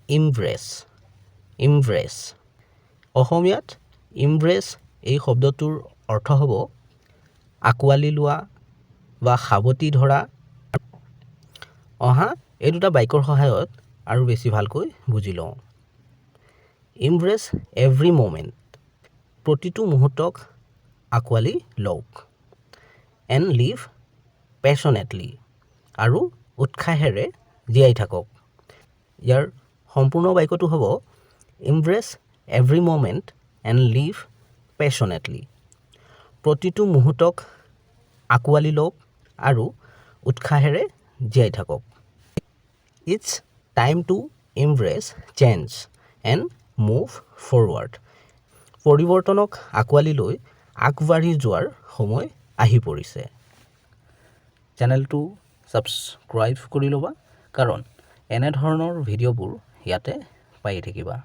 ইমব্ৰেছ ইমব্ৰেছ অসমীয়াত ইমব্ৰেছ এই শব্দটোৰ অৰ্থ হ'ব আঁকোৱালি লোৱা বা সাৱটি ধৰা অহা এই দুটা বাক্যৰ সহায়ত আৰু বেছি ভালকৈ বুজি লওঁ ইমব্ৰেছ এভৰি মোমেণ্ট প্ৰতিটো মুহূৰ্তক আঁকোৱালি লওক এণ্ড লিভ পেশ্যনেটলি আৰু উৎসাহেৰে জীয়াই থাকক ইয়াৰ সম্পূৰ্ণ বাক্যটো হ'ব embrace every moment and live passionately প্ৰতিটো মুহূৰ্তক আঁকোৱালি লওক আৰু উৎসাহেৰে জীয়াই থাকক it's time to embrace change and move forward পৰিৱৰ্তনক আঁকোৱালি লৈ আগবাঢ়ি যোৱাৰ সময় আহি পৰিছে চেনেলটো ছাবস্ক্ৰাইব কৰি ল'বা কাৰণ এনেধৰণৰ ভিডিঅ'বোৰ ইয়াতে পাই থাকিবা